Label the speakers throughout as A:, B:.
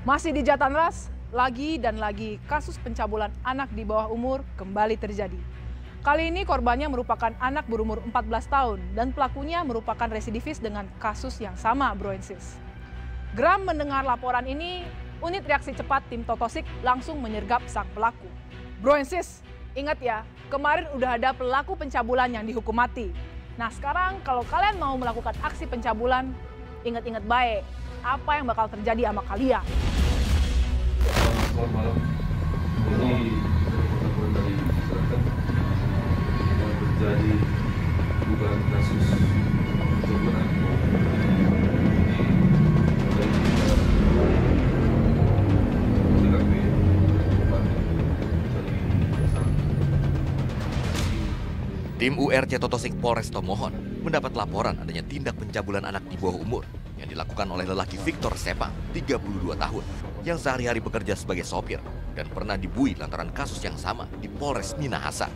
A: Masih di Jatanras, lagi dan lagi kasus pencabulan anak di bawah umur kembali terjadi. Kali ini korbannya merupakan anak berumur 14 tahun dan pelakunya merupakan residivis dengan kasus yang sama, Bro and Sis. Geram mendengar laporan ini, unit reaksi cepat tim Totosik langsung menyergap sang pelaku. Bro and Sis, ingat ya, kemarin udah ada pelaku pencabulan yang dihukum mati. Nah sekarang kalau kalian mau melakukan aksi pencabulan, ingat-ingat baik apa yang bakal terjadi sama kalian.
B: Selamat malam. Ini laporan dari masyarakat terjadi dugaan kasus pencabulan
C: Tim URC Totosik Polres Tomohon mendapat laporan adanya tindak pencabulan anak di bawah umur yang dilakukan oleh lelaki Victor Sepang, 32 tahun, yang sehari-hari bekerja sebagai sopir dan pernah dibui lantaran kasus yang sama di Polres Minahasa.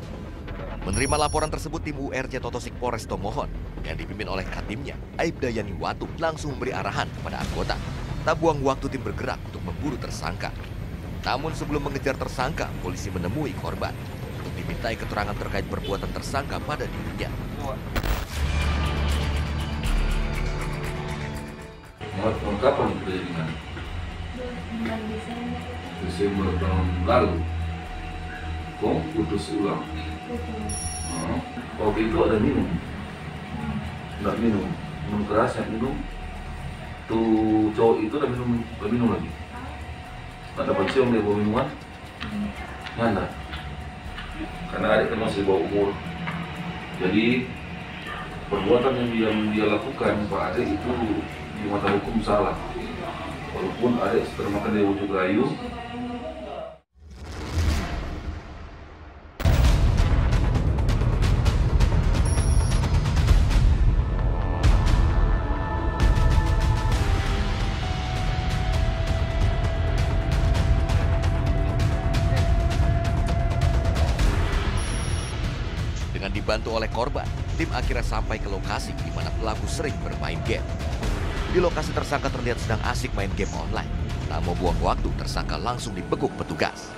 C: Menerima laporan tersebut, tim URC Totosik Polres Tomohon yang dipimpin oleh katimnya, Aibda Yani Watu, langsung memberi arahan kepada anggota. Tak buang waktu tim bergerak untuk memburu tersangka. Namun sebelum mengejar tersangka, polisi menemui korban untuk dimintai keterangan terkait perbuatan tersangka pada dirinya.
B: Kapan terjadi di mana? Desember tahun lalu. Kok putus ulang? Waktu itu ada minum? Nggak minum? Minum keras yang minum? Tuh cowok itu udah minum lagi? Nggak dapat cium dia bawa minuman? Nggak. Karena adik kan masih bawah umur. Jadi perbuatan yang dia lakukan Pak Adik itu di mata hukum salah. Walaupun adik termakan dari wujud rayu.
C: Dengan dibantu oleh korban, tim akhirnya sampai ke lokasi di mana pelaku sering bermain game. Di lokasi tersangka terlihat sedang asik main game online. Tak mau buang waktu, tersangka langsung dibekuk petugas.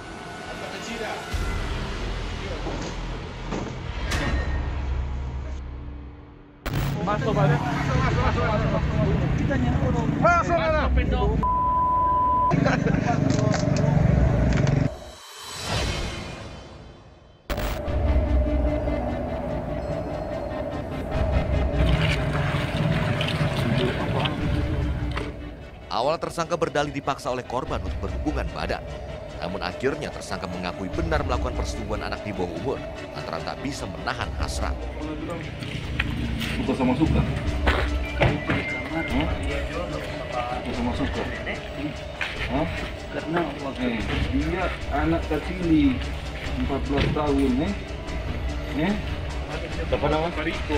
C: Awal tersangka berdalih dipaksa oleh korban untuk berhubungan badan. Namun akhirnya tersangka mengakui benar melakukan persetubuhan anak di bawah umur, lantaran tak bisa menahan hasrat.
B: Suka sama suka? Sama suka? Karena dia anak kecil 14 tahun Apa nama? Pariko.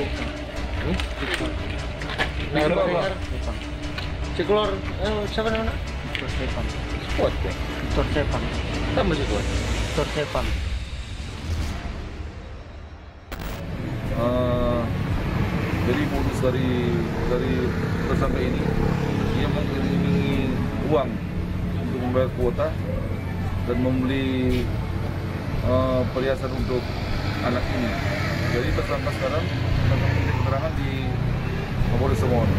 D: Ciklor, siapa namanya? Victor Sepang.
B: Kuat ya?
D: Victor Sepang.
B: Tambah sih kuat.
D: Victor Sepang.
B: Jadi modus dari tersangka ini, dia mengiming uang untuk membayar kuota dan membeli perhiasan untuk anak ini. Jadi tersangka sekarang akan memberi keterangan di Polres Tomohon.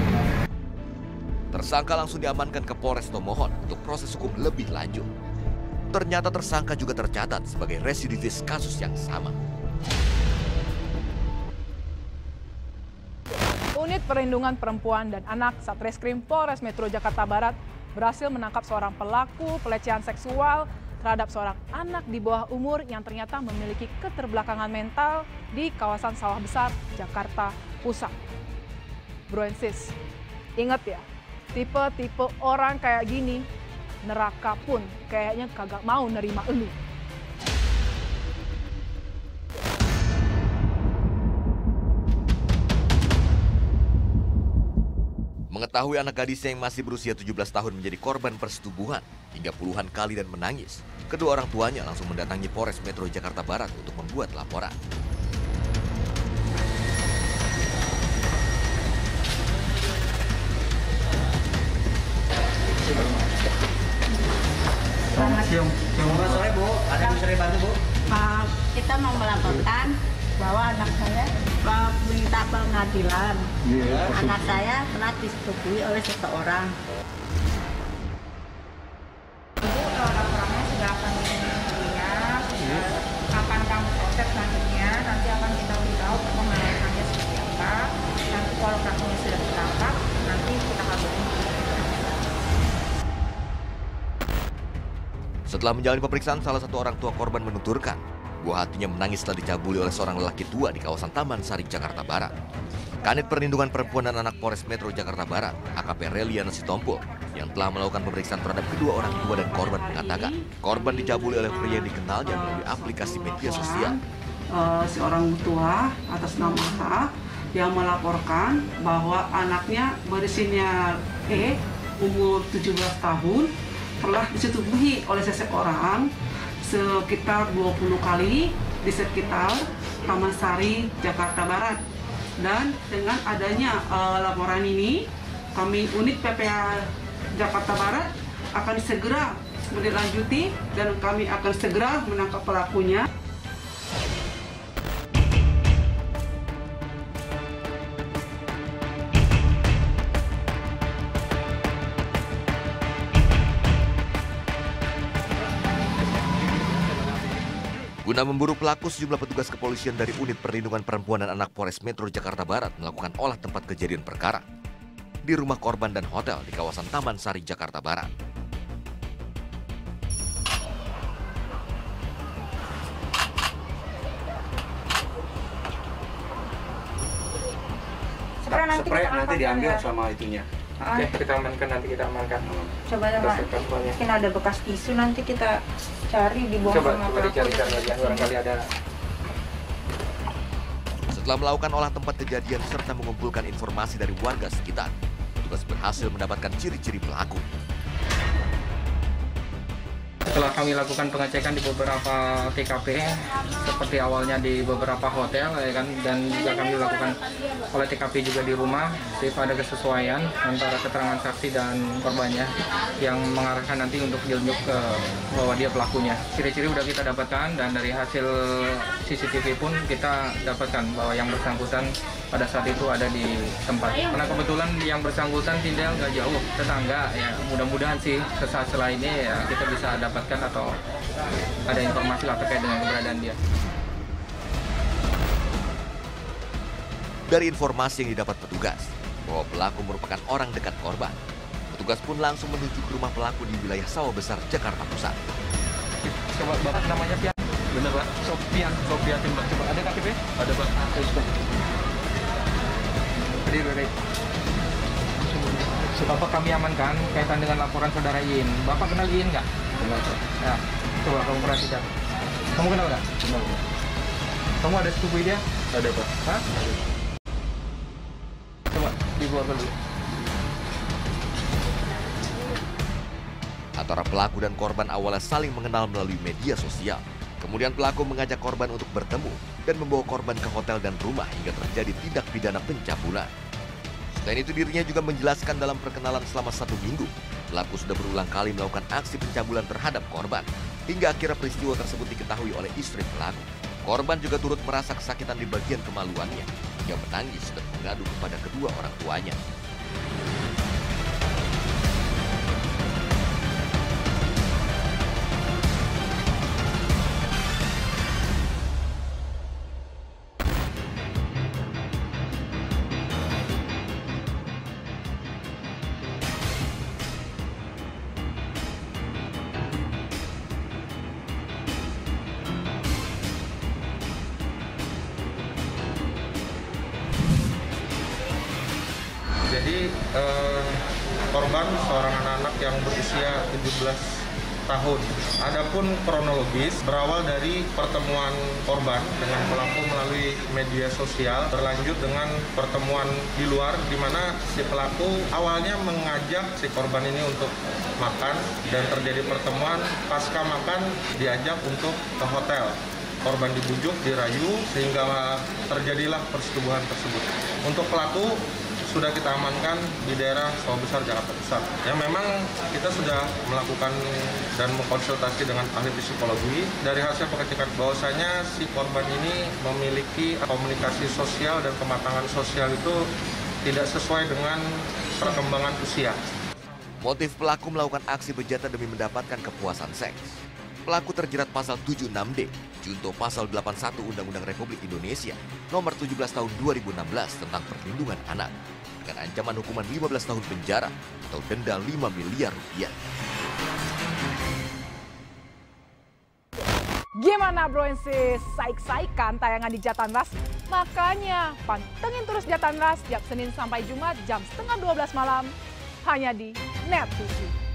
C: Tersangka langsung diamankan ke Polres Tomohon untuk proses hukum lebih lanjut. Ternyata tersangka juga tercatat sebagai residivis kasus yang sama.
A: Unit Perlindungan Perempuan dan Anak Satreskrim Polres Metro Jakarta Barat berhasil menangkap seorang pelaku pelecehan seksual terhadap seorang anak di bawah umur yang ternyata memiliki keterbelakangan mental di kawasan Sawah Besar, Jakarta Pusat. Bro and Sis, ingat ya, tipe-tipe orang kayak gini, neraka pun kayaknya kagak mau nerima elu.
C: Mengetahui anak gadisnya yang masih berusia 17 tahun menjadi korban persetubuhan hingga puluhan kali dan menangis, kedua orang tuanya langsung mendatangi Polres Metro Jakarta Barat untuk membuat laporan.
E: mau melaporkan bahwa anak saya minta pengadilan. Anak saya pernah disetujui oleh seseorang.
F: Laporannya sudah akan dilihat. Kapan kamu proses selanjutnya, nanti akan kita beritahu perkembangannya seperti apa. Nanti kalau kamu sudah ditangkap, nanti kita kabarin.
C: Setelah menjalani pemeriksaan, salah satu orang tua korban menuturkan buah hatinya menangis setelah dicabuli oleh seorang lelaki tua di kawasan Taman Sari, Jakarta Barat. Kanit Perlindungan Perempuan dan Anak Polres Metro Jakarta Barat, AKP Reliana Sitompul, yang telah melakukan pemeriksaan terhadap kedua orang tua dan korban mengatakan korban dicabuli oleh pria yang dikenalnya melalui aplikasi media sosial.
G: Seorang tua atas nama H yang melaporkan bahwa anaknya berinisial E, umur 17 tahun, telah disetubuhi oleh seseorang sekitar 20 kali di sekitar Taman Sari, Jakarta Barat. Dan dengan adanya laporan ini, kami unit PPA Jakarta Barat akan segera menindaklanjuti dan kami akan segera menangkap pelakunya.
C: Guna memburu pelaku, sejumlah petugas kepolisian dari Unit Perlindungan Perempuan dan Anak Polres Metro Jakarta Barat melakukan olah tempat kejadian perkara di rumah korban dan hotel di kawasan Taman Sari, Jakarta Barat.
F: Spray nanti diambil
H: sama itunya. Oke, kita amankan, nanti kita amankan.
F: Coba mungkin ada bekas tisu, nanti kita cari di bawah.
H: Coba dicari-cari aja, barangkali ada.
C: Setelah melakukan olah tempat kejadian serta mengumpulkan informasi dari warga sekitar, petugas berhasil mendapatkan ciri-ciri pelaku.
H: Setelah kami lakukan pengecekan di beberapa TKP, seperti awalnya di beberapa hotel, ya kan, dan juga kami lakukan oleh TKP juga di rumah, ada kesesuaian antara keterangan saksi dan korbannya yang mengarahkan nanti untuk diunjuk ke bahwa dia pelakunya. Ciri-ciri udah kita dapatkan dan dari hasil CCTV pun kita dapatkan bahwa yang bersangkutan pada saat itu ada di tempat. Karena kebetulan yang bersangkutan tinggal nggak jauh, tetangga, ya mudah-mudahan sih sesaat setelah ini ya kita bisa dapatkan atau ada informasi lah terkait dengan keberadaan dia.
C: Dari informasi yang didapat petugas bahwa pelaku merupakan orang dekat korban, petugas pun langsung menuju ke rumah pelaku di wilayah Sawah Besar, Jakarta Pusat.
H: Coba Bapak namanya Pian? Bener Pak? Sofian Tembak. Coba ada KTP? Ada Pak. Berdiri. Bapak kami amankan kaitan dengan laporan saudara Iin. Bapak kenal Iin nggak? Kenal Pak. Ya, coba kamu perhatikan. Kamu kenal nggak? Kenal Pak. Kamu ada sepupu dia? Ada Pak. Hah? Ada. Coba dikeluarkan dulu.
C: Antara pelaku dan korban awalnya saling mengenal melalui media sosial. Kemudian pelaku mengajak korban untuk bertemu dan membawa korban ke hotel dan rumah hingga terjadi tindak pidana pencabulan. Selain itu, dirinya juga menjelaskan dalam perkenalan selama 1 minggu, pelaku sudah berulang kali melakukan aksi pencabulan terhadap korban, hingga akhirnya peristiwa tersebut diketahui oleh istri pelaku. Korban juga turut merasa kesakitan di bagian kemaluannya, hingga menangis dan mengadu kepada kedua orang tuanya.
I: Jadi korban seorang anak-anak yang berusia 17 tahun. Adapun kronologis berawal dari pertemuan korban dengan pelaku melalui media sosial, berlanjut dengan pertemuan di luar di mana si pelaku awalnya mengajak si korban ini untuk makan dan terjadi pertemuan. Pasca makan diajak untuk ke hotel. Korban dibujuk, dirayu sehingga terjadilah persetubuhan tersebut. Untuk pelaku sudah kita amankan di daerah Sawah Besar, Jakarta Pusat. Ya memang kita sudah melakukan dan mengkonsultasi dengan ahli psikologi. Dari hasil pengecekan bahwasanya si korban ini memiliki komunikasi sosial dan kematangan sosial itu tidak sesuai dengan perkembangan usia.
C: Motif pelaku melakukan aksi bejat demi mendapatkan kepuasan seks. Pelaku terjerat pasal 76D, junto pasal 81 Undang-Undang Republik Indonesia nomor 17 tahun 2016 tentang perlindungan anak dengan ancaman hukuman 15 tahun penjara atau denda 5 miliar rupiah.
A: Gimana bro sis? Saik-saikan tayangan di Jatanras? Makanya pantengin terus Jatanras tiap Senin sampai Jumat jam 11:30 malam hanya di Net TV.